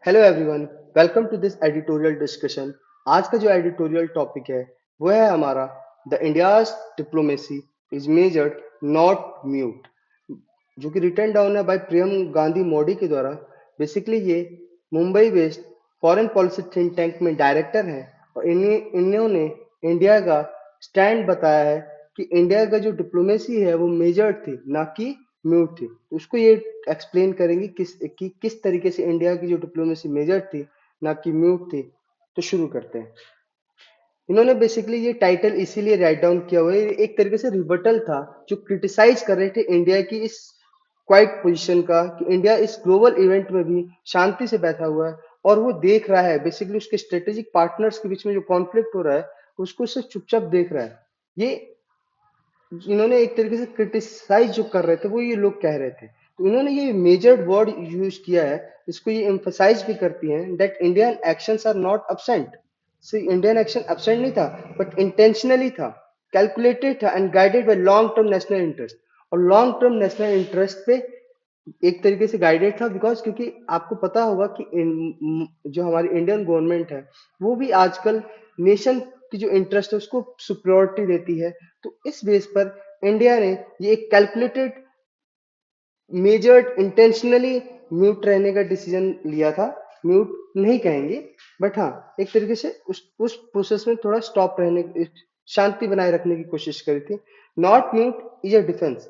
Hello everyone, welcome to this editorial discussion. आज का जो एडिटोरियल टॉपिक है वो है हमारा the India's diplomacy is measured not mute, जो कि रिटन डाउन है बाय प्रियम गांधी मोदी के द्वारा। बेसिकली ये Mumbai based foreign policy think tank में डायरेक्टर हैं और इन्होंने इंडिया का स्टैंड बताया है कि इंडिया का जो डिप्लोमेसी है वो मेजर्ड थी, ना कि म्यूट थी। तो उसको ये एक्सप्लेन करेंगे किस तरीके से इंडिया की जो डिप्लोमेसी मेजर्ड थी, ना कि म्यूट थी। तो शुरू करते हैं। इन्होंने बेसिकली ये टाइटल इसीलिए राइट डाउन किया हुआ है, एक तरीके से रिबटल था जो क्रिटिसाइज कर रहे थे इंडिया की इस क्वाइट पोजीशन का, कि इंडिया इस ग्लोबल इवेंट में भी शांति से बैठा हुआ है और वो देख रहा है बेसिकली उसके स्ट्रेटेजिक पार्टनर्स के बीच में जो कॉन्फ्लिक्ट हो रहा है उसको सिर्फ चुपचाप देख रहा है। ये इन्होंने एक तरीके से क्रिटिसाइज जो कर रहे थे वो ये लोग कह रहे थे। तो इन्होंने ये मेजर्ड वर्ड यूज किया है, इसको ये एम्फसाइज भी करती हैं that Indian actions are not absent। See Indian action absent नहीं था, बट इंटेंशनली था, कैलकुलेटेड था and guided by long term national interest. और लॉन्ग टर्म नेशनल इंटरेस्ट पे एक तरीके से गाइडेड था, बिकॉज क्योंकि आपको पता होगा कि जो हमारी इंडियन गवर्नमेंट है वो भी आजकल नेशन की जो इंटरेस्ट है उसको सुप्रियोरिटी देती है। तो इस बेस पर इंडिया ने ये एक कैलकुलेटेड, मेजर्ड, इंटेंशनली म्यूट रहने का डिसीजन लिया था। म्यूट नहीं कहेंगे, बट हाँ एक तरीके से उस प्रोसेस में थोड़ा स्टॉप रहने, शांति बनाए रखने की कोशिश करी थी। Not mute is a defence.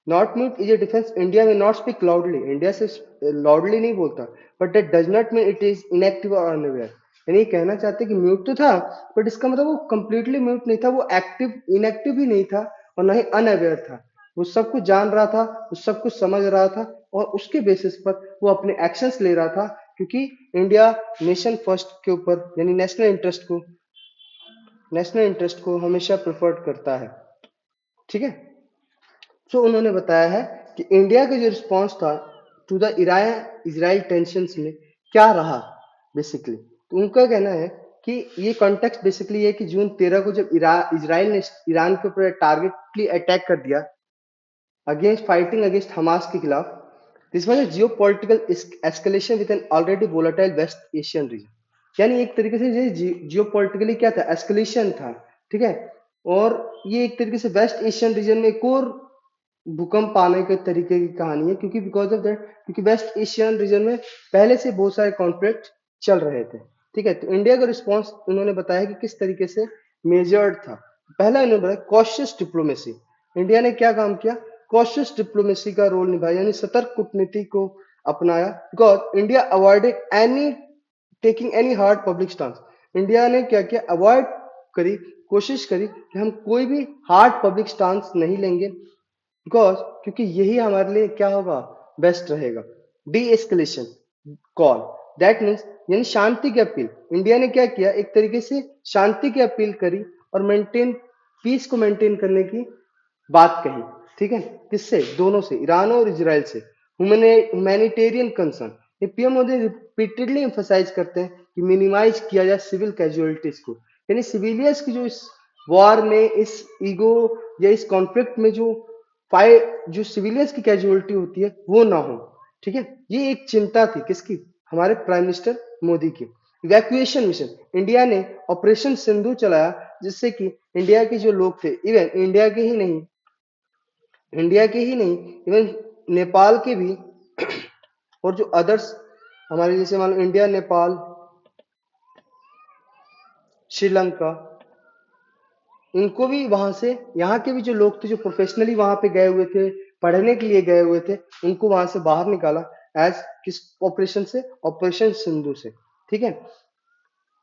Not mute is a defence. India में नॉट स्पीक लाउडली, इंडिया से लाउडली नहीं बोलता, but that does not mean it is inactive और अनअवेयर। यानी ये कहना चाहते कि म्यूट तो था, बट इसका मतलब वो कंप्लीटली म्यूट नहीं था, वो एक्टिव इनएक्टिव भी नहीं था और ना ही अनअवेयर था। वो सब कुछ जान रहा था, वो सब कुछ समझ रहा था और उसके बेसिस पर वो अपने एक्शंस ले रहा था, क्योंकि इंडिया नेशन फर्स्ट के ऊपर यानी नेशनल इंटरेस्ट को हमेशा प्रेफर्ड करता है। ठीक है। सो उन्होंने बताया है कि इंडिया का जो रिस्पॉन्स था to the Iran Israel tension में क्या रहा बेसिकली। तो उनका कहना है कि ये कॉन्टेक्स्ट बेसिकली है कि जून 13 को जब इजराइल ने ईरान के ऊपर टारगेटली अटैक कर दिया अगेंस्ट फाइटिंग अगेंस्ट हमास के खिलाफ, this was a geopolitical escalation with an already volatile West Asian region. यानी एक तरीके से ये जियोपॉलिटिकली क्या था, एस्केलेशन था। ठीक है। और ये एक तरीके से वेस्ट एशियन रीजन में एक और भूकंप आने के तरीके की कहानी है, क्योंकि बिकॉज ऑफ दैट, क्योंकि वेस्ट एशियन रीजन में पहले से बहुत सारे कॉन्फ्लिक्ट चल रहे थे। ठीक है। तो इंडिया का रिस्पॉन्स उन्होंने बताया कि किस तरीके से मेजर्ड था। पहला इन्होंने बताया कॉशियस डिप्लोमेसी। इंडिया ने क्या काम किया, कॉशियस डिप्लोमेसी का रोल निभाया, यानी सतर्क कूटनीति को अपनाया। Because India avoided any taking any hard public stance. India ने क्या किया, अवॉइड करी, कोशिश करी कि हम कोई भी हार्ड पब्लिक स्टांस नहीं लेंगे, बिकॉज क्योंकि यही हमारे लिए क्या होगा, बेस्ट रहेगा। D escalation call, that means यानी शांति की अपील। इंडिया ने क्या किया, एक तरीके से शांति की अपील करी और मेंटेन, पीस को मेंटेन करने की बात कही। ठीक है। किससे, दोनों से, ईरान और इजराइल से। ह्यूमैनिटेरियन कंसर्न, ये पीएम मोदी रिपीटेडली एम्फसाइज करते हैं कि मिनिमाइज किया जाए सिविल कैजुअलिटीज को, यानी सिविलियंस की जो इस वॉर में, इस ईगो या इस कॉन्फ्लिक्ट में जो सिविलियंस की कैजुअलिटी होती है वो ना हो। ठीक है। ये एक चिंता थी किसकी, हमारे प्राइम मिनिस्टर मोदी की। इवैक्यूएशन मिशन, इंडिया ने ऑपरेशन सिंधु चलाया, जिससे कि इंडिया के जो लोग थे, इवन इंडिया के ही नहीं इवन नेपाल के भी, और जो अदर्स हमारे जैसे मान लो इंडिया, नेपाल, श्रीलंका, इनको भी वहां से, यहाँ के भी जो लोग थे जो प्रोफेशनली वहां पे गए हुए थे, पढ़ने के लिए गए हुए थे, उनको वहां से बाहर निकाला। एज किस ऑपरेशन से, ऑपरेशन सिंधु से। ठीक है।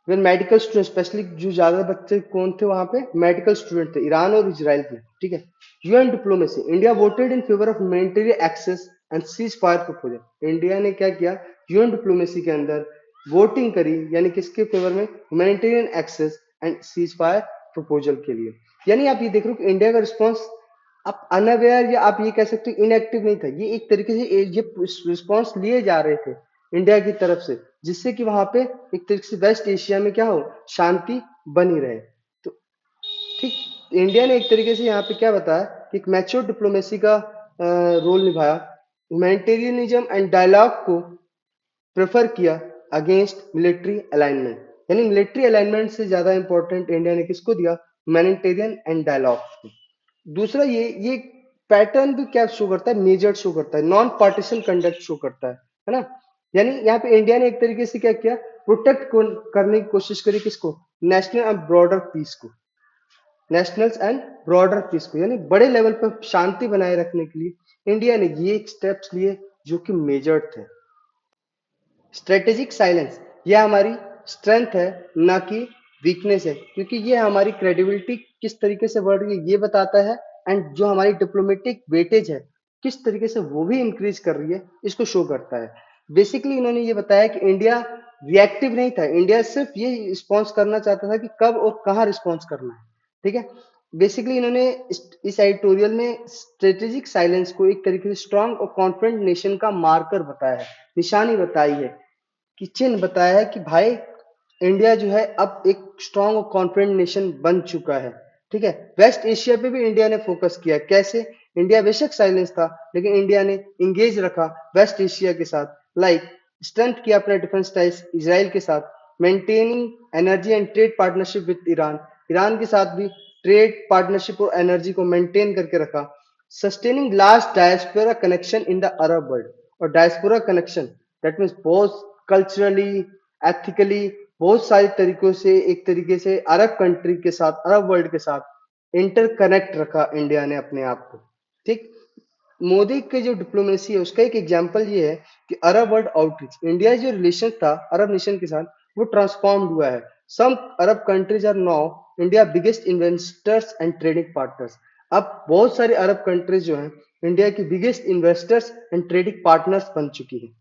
फिर मेडिकल स्टूडेंट, स्पेशली जो ज्यादा बच्चे कौन थे वहां पे, मेडिकल स्टूडेंट थे, ईरान और इजराइल के। ठीक है। UN diplomacy, India voted in favour of humanitarian access and cease fire proposal. India ने क्या किया, यूएन डिप्लोमेसी के अंदर वोटिंग करी, यानी किसके फेवर में, humanitarian access and cease fire proposal के लिए। यानी आप ये देख रहे हो कि इंडिया का रिस्पॉन्स, आप अनअवेयर या आप ये कह सकते हो इनएक्टिव नहीं था, ये एक तरीके से ये रिस्पॉन्स लिए जा रहे थे इंडिया की तरफ से, जिससे कि वहां पे एक तरीके से वेस्ट एशिया में क्या हो, शांति बनी रहे। तो ठीक, इंडिया ने एक तरीके से यहाँ पे क्या बताया कि एक मैच्योर डिप्लोमेसी का रोल निभाया, ह्यूमैनिटेरियनिज्म एंड डायलॉग को प्रेफर किया, अगेंस्ट मिलिट्री अलाइनमेंट, यानी मिलिट्री अलाइनमेंट से ज्यादा इंपॉर्टेंट इंडिया ने किसको दिया, ह्यूमैनिटेरियन एंड डायलॉग। दूसरा ये पैटर्न भी क्या शो करता है, मेजर शो करता है, नॉन पार्टीशन कंडक्ट शो करता है ना। यानी यहाँ पे इंडिया ने एक तरीके से क्या किया, प्रोटेक्ट करने की कोशिश करी किसको, नेशनल एंड ब्रॉडर पीस को, नेशनल्स एंड ब्रॉडर पीस को, यानी बड़े लेवल पर शांति बनाए रखने के लिए इंडिया ने ये स्टेप्स लिए जो कि मेजर थे। स्ट्रेटेजिक साइलेंस, यह हमारी स्ट्रेंथ है ना कि वीकनेस है, क्योंकि ये हमारी क्रेडिबिलिटी किस तरीके से बढ़ रही है ये बताता है, एंड जो हमारी डिप्लोमेटिक वेटेज है किस तरीके से वो भी इंक्रीज कर रही है इसको शो करता है। बेसिकली इन्होंने ये बताया कि इंडिया रिएक्टिव नहीं था, इंडिया सिर्फ ये रिस्पॉन्स करना चाहता था कि कब और कहाँ रिस्पॉन्स करना है, ठीक है। बेसिकली इन्होंने इस एडिटोरियल में स्ट्रेटेजिक साइलेंस को एक तरीके से स्ट्रांग और कॉन्फिडेंट नेशन का मार्कर बताया है, निशानी बताई है, कि चिन्ह बताया है कि भाई इंडिया जो है अब एक स्ट्रांग और कॉन्फिडेंट नेशन बन चुका है, ठीक है। वेस्ट एशिया पे भी इंडिया ने फोकस किया, कैसे, इंडिया बेशक साइलेंस था लेकिन इंडिया ने इंगेज रखा वेस्ट एशिया के साथ, लाइक स्ट्रेंथ किया अपना डिफेंस टाइज इसराइल के साथ, maintaining energy and trade partnership with Iran, Iran के साथ भी ट्रेड पार्टनरशिप और एनर्जी को मेंटेन करके रखा, sustaining last diaspora connection in the Arab world, और डायस्पोरा कनेक्शन दैट मीन्स बहुत कल्चरली, एथिकली, बहुत सारे तरीकों से एक तरीके से अरब कंट्री के साथ, अरब वर्ल्ड के साथ इंटरकनेक्ट रखा इंडिया ने अपने आप को, ठीक। मोदी के जो डिप्लोमेसी है उसका एक एग्जांपल ये है कि अरब वर्ल्ड आउटरीच, इंडिया जो रिलेशन था अरब नेशन के साथ वो ट्रांसफॉर्म्ड हुआ है। Some Arab countries are now India biggest investors and trading partners, अब बहुत सारे अरब कंट्रीज जो हैं इंडिया की biggest investors and trading partners बन चुकी है।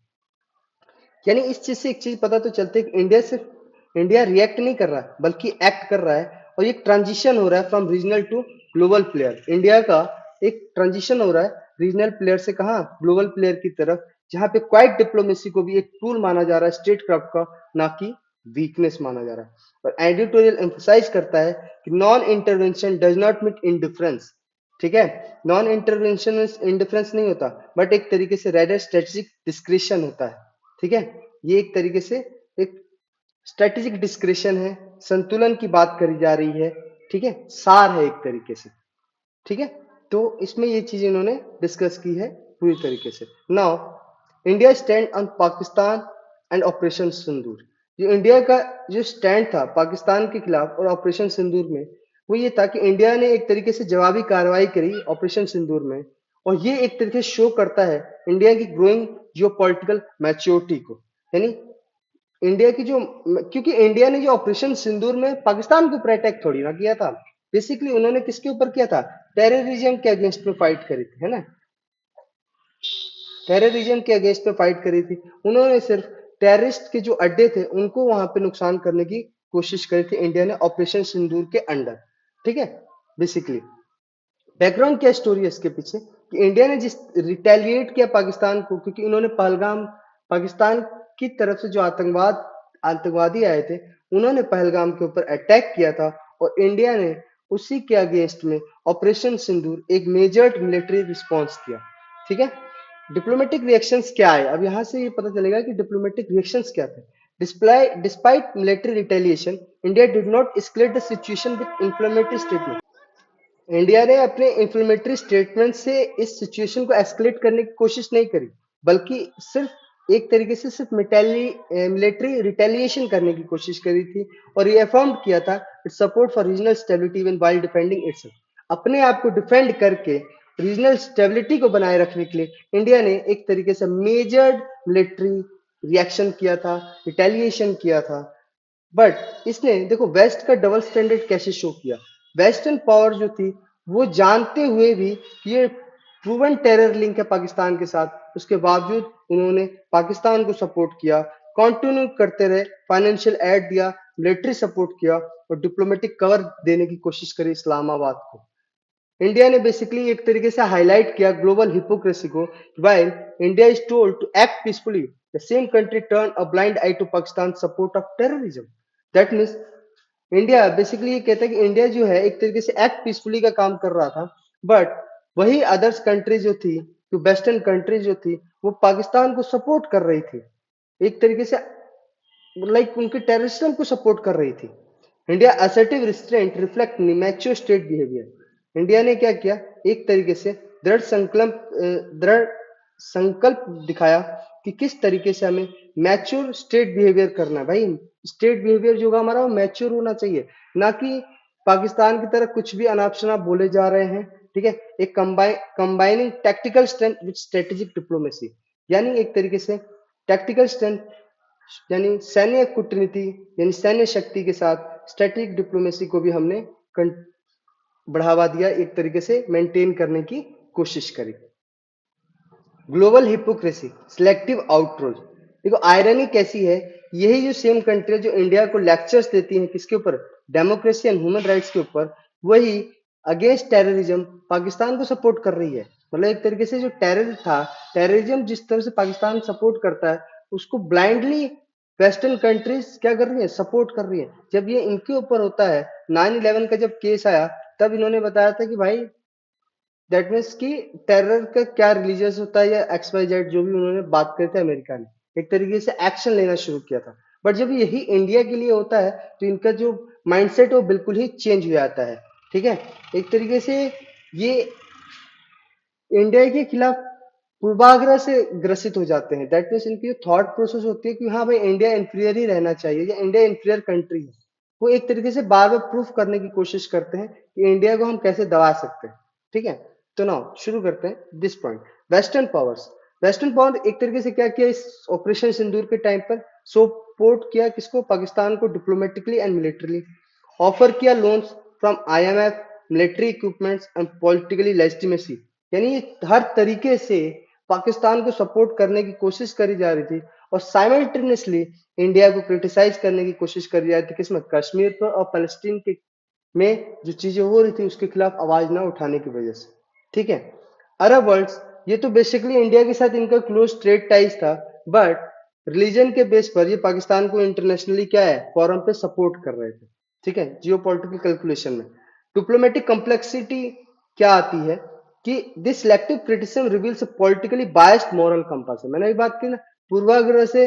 यानी इस चीज से एक चीज पता तो चलती है कि इंडिया रिएक्ट नहीं कर रहा है बल्कि एक्ट कर रहा है, और ये ट्रांजिशन हो रहा है from regional to global player, India का एक ट्रांजिशन हो रहा है रीजनल प्लेयर से कहा, ग्लोबल प्लेयर की तरफ, जहां पे क्वाइट डिप्लोमेसी को भी एक टूल माना जा रहा है स्टेट क्राफ्ट का, ना कि वीकनेस माना जा रहा है। और एडिटोरियल एम्फसाइज करता है कि non intervention does not mean indifference, ठीक है। नॉन इंटरवेंशन इंडिफरेंस नहीं होता, बट एक तरीके से रेडर स्ट्रेटेजिक डिस्क्रिशन होता है, ठीक है। ये एक तरीके से एक स्ट्रेटेजिक डिस्क्रिशन है, संतुलन की बात करी जा रही है, ठीक है, सार है एक तरीके से, ठीक है। तो इसमें ये चीज इन्होंने डिस्कस की है पूरी तरीके से। Now India stand on Pakistan and Operation Sindoor, जो इंडिया का जो स्टैंड था पाकिस्तान के खिलाफ और ऑपरेशन सिंदूर में, वो ये था कि इंडिया ने एक तरीके से जवाबी कार्रवाई करी ऑपरेशन सिंदूर में, और ये एक तरीके से शो करता है इंडिया की ग्रोइंग जियोपॉलिटिकल मैच्योरिटी को। यानी इंडिया की जो, क्योंकि इंडिया ने जो ऑपरेशन सिंदूर में पाकिस्तान के ऊपर अटैक थोड़ी ना किया था, बेसिकली उन्होंने किसके ऊपर किया था, टेररिज्म के अगेंस्ट में फाइट करी थी, है ना, टेररिज्म के अगेंस्ट में फाइट करी थी। उन्होंने सिर्फ टेररिस्ट के जो अड्डे थे उनको वहां पे नुकसान करने की कोशिश करी थी इंडिया ने ऑपरेशन सिंदूर के अंडर, ठीक है। बेसिकली बैकग्राउंड क्या स्टोरी है इसके पीछे, कि इंडिया ने जिस रिटेलिएट किया पाकिस्तान को, क्योंकि इन्होंने पहलगाम, पाकिस्तान की तरफ से जो आतंकवादी आए थे उन्होंने पहलगाम के ऊपर अटैक किया था, और इंडिया ने उसी के अगेंस्ट में ऑपरेशन सिंदूर एक मेजर मिलिट्री रिस्पॉन्स किया, ठीक है। डिप्लोमेटिक रिएक्शंस क्या है, अब यहां से ये पता चलेगा कि डिप्लोमेटिक रिएक्शंस क्या थे। Despite military retaliation, India did not escalate the situation with inflammatory statement, India ने अपने इंफ्लेमेटरी स्टेटमेंट से इस सिचुएशन को एस्केलेट करने की कोशिश नहीं करी, बल्कि सिर्फ एक तरीके से सिर्फ मिलिट्री रिटेलिएशन करने की कोशिश करी थी, और ये अफर्म किया था it's support for regional stability even while defending itself, अपने आप को डिफेंड करके रीजनल स्टेबिलिटी को बनाए रखने के लिए इंडिया ने एक तरीके से मेजर्ड मिलिट्री रिएक्शन किया था, रिटेलिएशन किया था। बट इसने देखो वेस्ट का डबल स्टैंडर्ड कैसे शो किया, वेस्टर्न पावर जो थी वो जानते हुए भी कि ये प्रूवन टेरर लिंक है पाकिस्तान के साथ, उसके बावजूद उन्होंने पाकिस्तान को सपोर्ट किया, कंटिन्यू करते रहे, फाइनेंशियल एड दिया, मिलिट्री सपोर्ट किया, और डिप्लोमेटिक कवर देने की कोशिश करी इस्लामाबाद को। इंडिया ने बेसिकली एक तरीके से हाईलाइट किया ग्लोबल हिपोक्रेसी को, while India is told to act peacefully, the same country turn a blind eye to Pakistan support of terrorism. That means India basically ये कहता है कि इंडिया जो है एक तरीके से एक्ट पीसफुली का काम कर रहा था, बट वही अदर्स कंट्री जो थी, जो वेस्टर्न कंट्री जो थी, वो पाकिस्तान को सपोर्ट कर रही थी एक तरीके से, लाइक उनके टेररिज्म को सपोर्ट कर रही थी। India assertive restraint reflect mature state behaviour. India ने क्या किया, एक तरीके से दृढ़ संकल्प दिखाया कि किस तरीके से हमें मैच्योर स्टेट बिहेवियर करना है। भाई स्टेट बिहेवियर जो होगा हमारा वो मैच्योर होना चाहिए, ना कि पाकिस्तान की तरह कुछ भी अनाप शनाप बोले जा रहे हैं। ठीक है, एक combining tactical strength with strategic diplomacy, यानी एक तरीके से टैक्टिकल स्ट्रेंथ यानी सैन्य कूटनीति यानी सैन्य शक्ति के साथ स्ट्रेटेजिक डिप्लोमेसी को भी हमने बढ़ावा दिया, एक तरीके से मेंटेन करने की कोशिश करी। Global hypocrisy, selective outrage. देखो आयरनी कैसी है, यही जो सेम कंट्री जो इंडिया को लेक्चर्स देती हैं किसके ऊपर, डेमोक्रेसी एंड ह्यूमन राइट्स के ऊपर, वही अगेंस्ट टेररिज्म पाकिस्तान को सपोर्ट कर रही है। मतलब एक तरीके से जो टेरर था, टेररिज्म जिस तरह से पाकिस्तान सपोर्ट करता है उसको ब्लाइंडली वेस्टर्न कंट्रीज क्या कर रही है, सपोर्ट कर रही है। जब ये इनके ऊपर होता है, 9/11 का जब केस आया तब इन्होंने बताया था कि भाई दैट मीन्स कि टेरर का क्या रिलीजियस होता है या एक्स वाई जेड, जो भी उन्होंने बात करी थी, अमेरिका ने एक तरीके से एक्शन लेना शुरू किया था। बट जब यही इंडिया के लिए होता है तो इनका जो माइंडसेट है वो बिल्कुल ही चेंज हो जाता है। ठीक है, एक तरीके से ये इंडिया के खिलाफ पूर्वाग्रह से ग्रसित हो जाते हैं। दैट मीन्स इनकी जो थॉट प्रोसेस होती है कि हाँ भाई इंडिया इंफीरियर ही रहना चाहिए या इंडिया इंफीरियर कंट्री है, वो एक तरीके से बार बार प्रूफ करने की कोशिश करते हैं कि इंडिया को हम कैसे दबा सकते हैं। ठीक है, तो नाउ शुरू करते हैं this point. Western powers, western power एक तरीके से क्या किया इस ऑपरेशन सिंदूर के टाइम पर, सपोर्ट किया किसको, पाकिस्तान को डिप्लोमेटिकली एंड मिलिट्रली, ऑफर किया loans from IMF, military equipments and politically legitimacy. यानी हर तरीके से पाकिस्तान को सपोर्ट करने की कोशिश करी जा रही थी और साइमल्टेनियसली इंडिया को क्रिटिसाइज करने की कोशिश करी जा रही थी, किसमें, कश्मीर पर और फलस्तीन के में जो चीजें हो रही थी उसके खिलाफ आवाज ना उठाने की वजह से। ठीक है, अरब वर्ल्ड्स, ये तो बेसिकली इंडिया के साथ इनका क्लोज ट्रेड टाइज था, बट रिलीजन के बेस पर ये पाकिस्तान को इंटरनेशनली क्या है, फोरम पे सपोर्ट कर रहे थे। ठीक है, जियो पॉलिटिकल कैलकुलेशन में डिप्लोमेटिक कॉम्प्लेक्सिटी क्या आती है कि this selective criticism reveals a politically biased moral compass. मैंने अभी बात की ना, पूर्वाग्रह से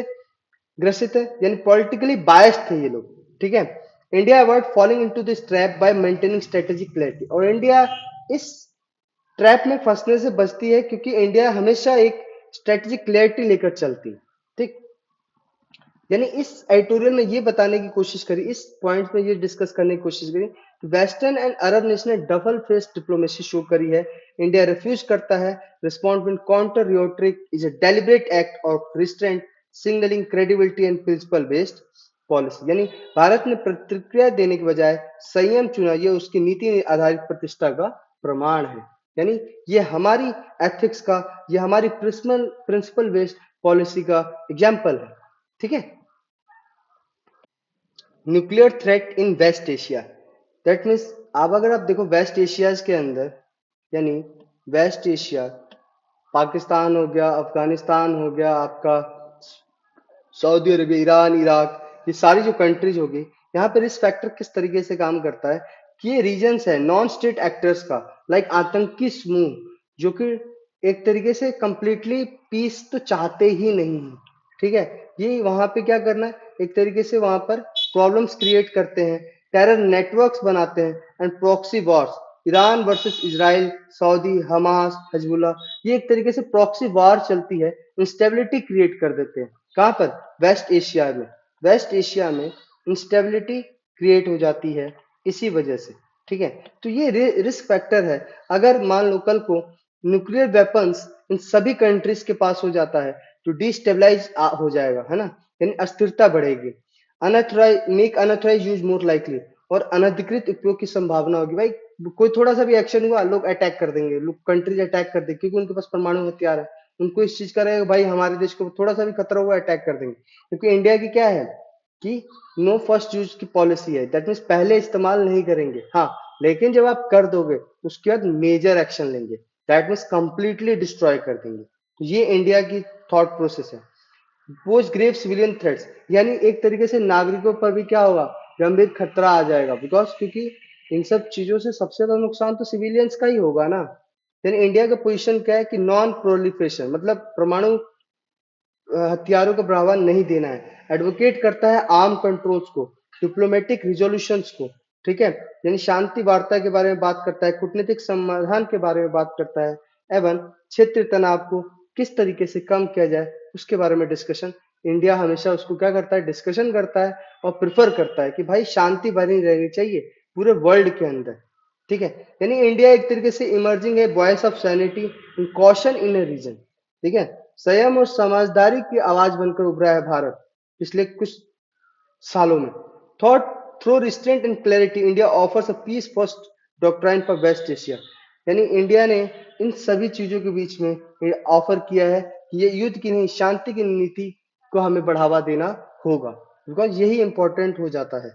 ग्रसित है, यानी पॉलिटिकली बायस्ड थे ये लोग। ठीक है, India avoid following into this trap bye maintaining strategic clarity, और इंडिया इस ट्रैप में फंसने से बचती है क्योंकि इंडिया हमेशा एक स्ट्रेटेजिक क्लैरिटी लेकर चलती है। ठीक, यानी इस एडिटोरियल में ये बताने की कोशिश करी, इस पॉइंट में ये डिस्कस करने की कोशिश करी कि वेस्टर्न एंड अरब नेशन ने डबल फेस डिप्लोमेसी शो करी है। इंडिया रिफ्यूज करता है respond with counter rhetoric is a deliberate act of restraint signalling credibility and principle based policy. यानी भारत ने प्रतिक्रिया देने के बजाय संयम चुना, ये उसकी नीति आधारित प्रतिष्ठा का प्रमाण है। यानी ये हमारी एथिक्स का, ये हमारी प्रिंसिपल बेस्ड पॉलिसी का एग्जाम्पल है। ठीक है, nuclear threat in West Asia, that means अब अगर आप देखो वेस्ट एशिया के अंदर, यानी वेस्ट एशिया पाकिस्तान हो गया, अफगानिस्तान हो गया आपका, सऊदी अरेबिया, ईरान, इराक, ये सारी जो कंट्रीज होगी, यहाँ पर रिस्क फैक्टर किस तरीके से काम करता है कि ये रीजन्स है नॉन स्टेट एक्टर्स का, लाइक आतंकी समूह जो कि एक तरीके से कंप्लीटली पीस तो चाहते ही नहीं है। ठीक है, ये वहां पे क्या करना है, एक तरीके से वहां पर प्रॉब्लम्स क्रिएट करते हैं, टेरर नेटवर्क्स बनाते हैं and proxy Wars, Iran versus Israel, Saudi, Hamas, हजबुल्ला, ये एक तरीके से प्रॉक्सी वॉर चलती है, इंस्टेबिलिटी क्रिएट कर देते हैं। कहाँ पर, वेस्ट एशिया में, वेस्ट एशिया में इंस्टेबिलिटी क्रिएट हो जाती है इसी वजह से। ठीक है, तो ये रिस्क फैक्टर है। अगर मान लो कल को न्यूक्लियर वेपन्स इन सभी कंट्रीज के पास हो जाता है तो डिस्टेबलाइज हो जाएगा, है ना, यानी अस्थिरता बढ़ेगी, unauthorised make unauthorised use more likely, और अनधिकृत उपयोग की संभावना होगी। भाई कोई थोड़ा सा भी एक्शन हुआ लोग अटैक कर देंगे, लोग कंट्रीज अटैक कर देंगे क्योंकि उनके पास परमाणु हथियार है। उनको इस चीज का रहेगा भाई हमारे देश को थोड़ा सा भी खतरा हुआ अटैक कर देंगे, क्योंकि इंडिया की क्या है कि नो फर्स्ट यूज की पॉलिसी है, दैट मीन्स पहले इस्तेमाल नहीं करेंगे, हाँ, लेकिन जब आप कर दोगे उसके बाद मेजर एक्शन लेंगे, दैट मीन्स कंप्लीटली डिस्ट्रॉय कर देंगे। तो ये इंडिया की थॉट प्रोसेस है। पोस्ट ग्रेव सिविलियन थ्रेट्स, यानी एक तरीके से नागरिकों पर भी क्या होगा, गंभीर खतरा आ जाएगा, बिकॉज क्योंकि इन सब चीजों से सबसे ज्यादा नुकसान तो सिविलियंस का ही होगा ना। यानी इंडिया का पोजीशन क्या है कि नॉन प्रोलिफरेशन, मतलब परमाणु हथियारों को बढ़ावा नहीं देना है, एडवोकेट करता है आर्म कंट्रोल्स को, डिप्लोमेटिक रिजोल्यूशंस को, ठीक है, यानी शांति वार्ता के बारे में बात करता है, कूटनीतिक समाधान के बारे में बात करता है, एवं क्षेत्रीय तनाव को किस तरीके से कम किया जाए उसके बारे में डिस्कशन। इंडिया हमेशा उसको क्या करता है, डिस्कशन करता है और प्रिफर करता है कि भाई शांति बनी रहनी चाहिए पूरे वर्ल्ड के अंदर, ठीक है। यानी इंडिया एक तरीके से इमर्जिंग है voice of sanity in caution in a region, ठीक है, संयम और समझदारी की आवाज बनकर उभरा है भारत पिछले कुछ सालों में। Thought through restraint and clarity India offers a peace first doctrine for West Asia, यानी इंडिया ने इन सभी चीजों के बीच में ऑफर किया है कि ये युद्ध की नहीं शांति की नीति को हमें बढ़ावा देना होगा, बिकॉज यही इंपॉर्टेंट हो जाता है।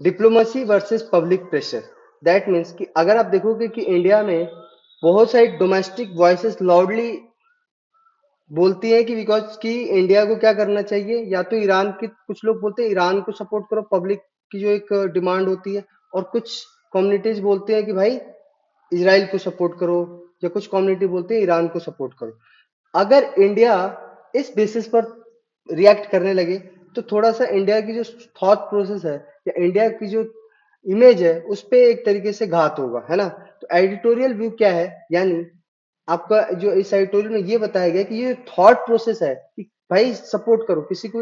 Diplomacy versus public pressure, that means कि अगर आप देखोगे कि इंडिया में बहुत सारी डोमेस्टिक वॉइसेस लाउडली बोलती है कि बिकॉज कि इंडिया को क्या करना चाहिए, या तो ईरान की कुछ लोग बोलते हैं ईरान को सपोर्ट करो, पब्लिक की जो एक डिमांड होती है, और कुछ कम्युनिटीज बोलते हैं कि भाई इसराइल को सपोर्ट करो, या कुछ कम्युनिटी बोलते हैं ईरान को सपोर्ट करो। अगर इंडिया इस बेसिस पर रिएक्ट करने लगे तो थोड़ा सा इंडिया की जो थॉट प्रोसेस है या इंडिया की जो इमेज है उस पे एक तरीके से घात होगा, है ना। तो एडिटोरियल व्यू क्या है, यानी आपका जो इस एडिटोरियल में ये बताया गया कि ये थॉट प्रोसेस है कि भाई सपोर्ट करो किसी को,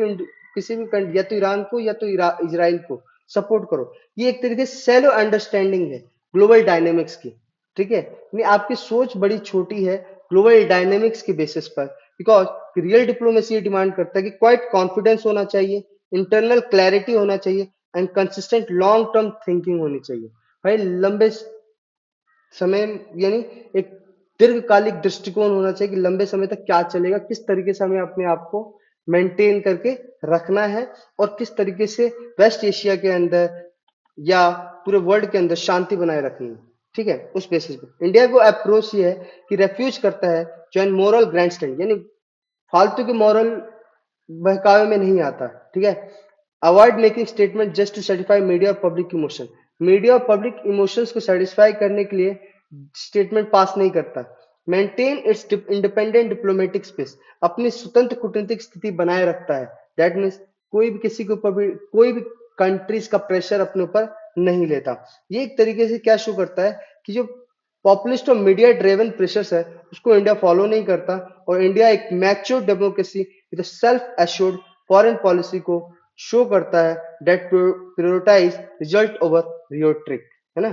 किसी भी कंट्री, या तो ईरान को या तो इजराइल को सपोर्ट करो। ये एक तरीके से सेलो अंडरस्टैंडिंग है ग्लोबल डायनेमिक्स की, ठीक है, यानी आपकी सोच बड़ी छोटी है ग्लोबल डायनेमिक्स के बेसिस पर, बिकॉज रियल डिप्लोमेसी डिमांड करता है कि क्वाइट कॉन्फिडेंस होना चाहिए, इंटरनल क्लैरिटी होना चाहिए and consistent long term thinking होनी चाहिए। भाई लंबे समय, यानी एक दीर्घकालिक दृष्टिकोण होना चाहिए कि लंबे समय तक क्या चलेगा, किस तरीके से हमें अपने आप को मेंटेन करके रखना है और किस तरीके से वेस्ट एशिया के अंदर या पूरे वर्ल्ड के अंदर शांति बनाए रखनी है, ठीक है। उस बेसिस पे इंडिया को अप्रोच ये है कि रेफ्यूज करता है जो मॉरल ग्रैंड स्टैंड, यानी फालतू के मॉरल बहकावे में नहीं आता, ठीक है। Avoid making statement just to satisfy media और पब्लिक इमोशन, मीडिया और पब्लिक इमोशंस को सेटिस्फाई करने के लिए स्टेटमेंट पास नहीं करता। Maintain its independent diplomatic space, अपनी स्वतंत्र कूटनीतिक स्थिति बनाए रखता है, दैट मीन्स कोई भी किसी के ऊपर भी कोई भी कंट्रीज का प्रेशर अपने ऊपर नहीं लेता। ये एक तरीके से क्या शो करता है कि जो पॉपुलिस्ट और मीडिया ड्रिवन प्रेशर्स है उसको इंडिया फॉलो नहीं करता, और इंडिया एक mature democracy with self assured foreign policy को शो करता है दैट प्रायोरिटाइज रिजल्ट ओवर रियोट्रिक, है ना,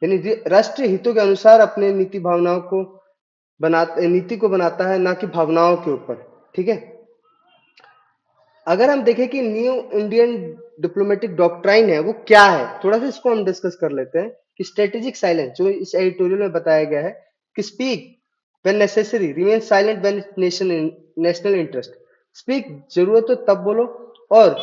यानी राष्ट्रीय हितों के अनुसार अपने नीति को बनाता है ना कि भावनाओं के ऊपर, ठीक है। अगर हम देखें कि न्यू इंडियन डिप्लोमेटिक डॉक्ट्राइन है वो क्या है, थोड़ा सा इसको हम डिस्कस कर लेते हैं कि स्ट्रेटेजिक साइलेंस जो इस एडिटोरियल में बताया गया है कि speak when necessary, remain silent when national interest, speak जरूरत हो तब बोलो और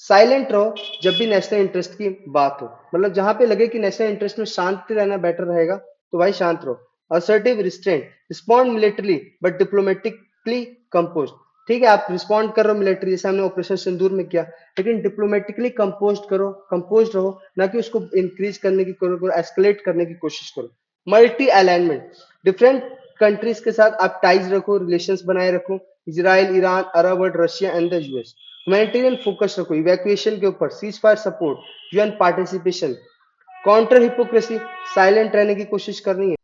साइलेंट रहो जब भी नेशनल इंटरेस्ट की बात हो, मतलब जहां पे लगे कि नेशनल इंटरेस्ट में शांति रहना बेटर रहेगा तो भाई शांत रहो। Assertive restraint, respond military but diplomatically compose, ठीक है, आप रिस्पॉन्ड कर रहे हो मिलिट्री जैसे हमने ऑपरेशन सिंदूर में किया, लेकिन डिप्लोमेटिकली कंपोज करो, कंपोज रहो, ना कि उसको इंक्रीज करने की करो, एस्केलेट करने की कोशिश करो। मल्टी अलाइनमेंट, डिफरेंट कंट्रीज के साथ आप टाइज रखो, रिलेशंस बनाए रखो, Israel, Iran, Arab world, Russia and the US. Humanitarian focus रखो, इवैक्यूएशन के ऊपर, cease fire support, UN participation, counter hypocrisy, silent रहने की कोशिश करनी है,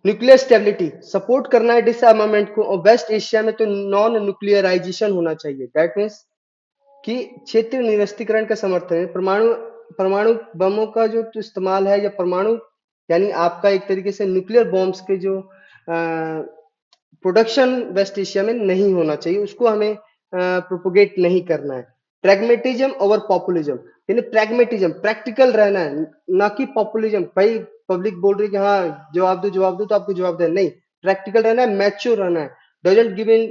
न्यूक्लियर स्टेबिलिटी सपोर्ट करना है डिसआर्मामेंट को, और वेस्ट एशिया में तो नॉन न्यूक्लियराइजेशन होना चाहिए, दैट मीन्स कि क्षेत्रीय निरस्त्रीकरण का समर्थन है, परमाणु परमाणु बमों का जो तो इस्तेमाल है या परमाणु, यानी आपका एक तरीके से न्यूक्लियर बॉम्ब्स के जो प्रोडक्शन वेस्ट एशिया में नहीं होना चाहिए, उसको हमें प्रोपोगेट नहीं करना है। प्रैग्मेटिज्म ओवर पॉपुलिज्म, यानी प्रैग्मेटिज्म प्रैक्टिकल रहना है, ना कि पॉपुलिज्म। भाई पब्लिक बोल रही है कि हाँ जवाब दो तो आपको जवाब देना नहीं, प्रैक्टिकल रहना है, मैच्योर रहना है, doesn't give in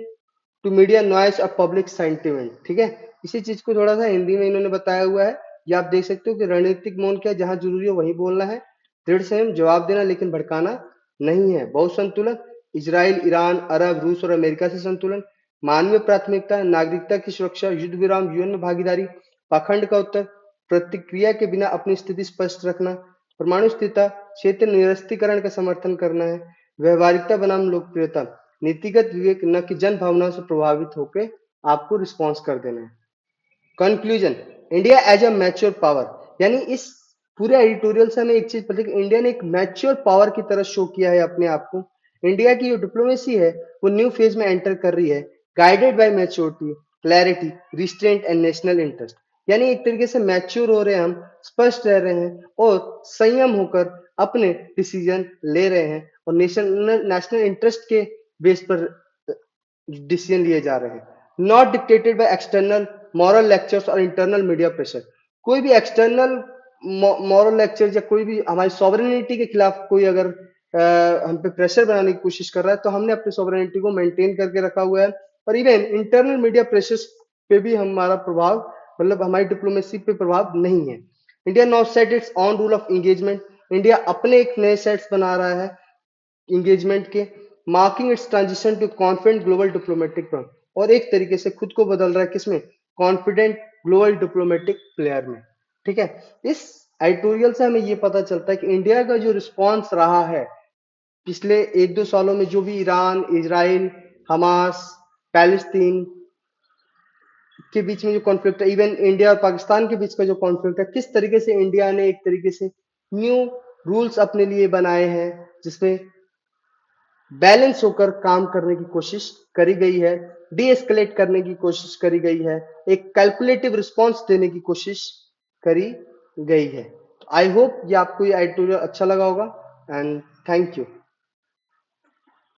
to media noise और पब्लिक सेंटिमेंट, ठीक है। इसी चीज को थोड़ा सा हिंदी में इन्होंने बताया हुआ है, ये आप देख सकते हो कि रणनीतिक मौन क्या है, जहां जरूरी हो वही बोलना है, दृढ़ संयम जवाब देना लेकिन भड़काना नहीं है, बहुत संतुलन, इजराइल, ईरान, अरब, रूस और अमेरिका से संतुलन, मानवीय प्राथमिकता, नागरिकता की सुरक्षा, युद्ध विराम, यूएन में भागीदारी, पाखंड का उत्तर, प्रतिक्रिया के बिना अपनी स्थिति स्पष्ट रखना, परमाणु स्थिरता, क्षेत्र निरस्त्रीकरण का समर्थन करना है, व्यवहारिकता बनाम लोकप्रियता, नीतिगत विवेक न कि जन भावनाओं से प्रभावित होकर आपको रिस्पॉन्स कर देना है। Conclusion, India as a mature power, यानी इस पूरे एडिटोरियल से हमें एक चीज पता है कि इंडिया ने एक मैच्योर पावर की तरह शो किया है अपने आप को। इंडिया की जो डिप्लोमेसी है वो न्यू फेज में एंटर कर रही है, guided by maturity, clarity, restraint and national interest. यानी एक तरीके से मैच्योर हो रहे हैं हम, स्पष्ट रह रहे हैं और संयम होकर अपने डिसीजन ले रहे हैं और नेशनल इंटरेस्ट के बेस पर डिसीजन लिए जा रहे हैं, not dictated by external moral lectures और इंटरनल मीडिया प्रेशर। कोई भी एक्सटर्नल मॉरल लेक्चर या कोई भी हमारी सॉवरेनिटी के खिलाफ कोई अगर हम पे प्रेशर बनाने की कोशिश कर रहा है तो हमने अपनी सॉवरेनिटी को मेंटेन करके रखा हुआ है। और इवन इंटरनल मीडिया प्रेशर्स पे भी हमारा प्रभाव, मतलब हमारी डिप्लोमेसी पे प्रभाव नहीं है। India now set its own rule of engagement, India अपने एक नए सेट्स बना रहा है इंगेजमेंट के, marking its transition to confident global diplomatic firm, और एक तरीके से खुद को बदल रहा है किसमें, कॉन्फिडेंट ग्लोबल डिप्लोमेटिक प्लेयर में। ठीक है, इस एडिटोरियल से हमें ये पता चलता है कि इंडिया का जो रिस्पॉन्स रहा है पिछले 1-2 सालों में, जो भी ईरान, इजराइल, हमास, पैलेस्तीन के बीच में जो कॉन्फ्लिक्ट है, इवन इंडिया और पाकिस्तान के बीच का जो कॉन्फ्लिक्ट है, किस तरीके से इंडिया ने एक तरीके से न्यू रूल्स अपने लिए बनाए हैं जिसमें बैलेंस होकर काम करने की कोशिश करी गई है, डी एस्केलेट करने की कोशिश करी गई है, एक कैलकुलेटिव रिस्पॉन्स देने की कोशिश करी गई है। आई होप ये आपको ये एडिटोरियल अच्छा लगा होगा एंड थैंक यू।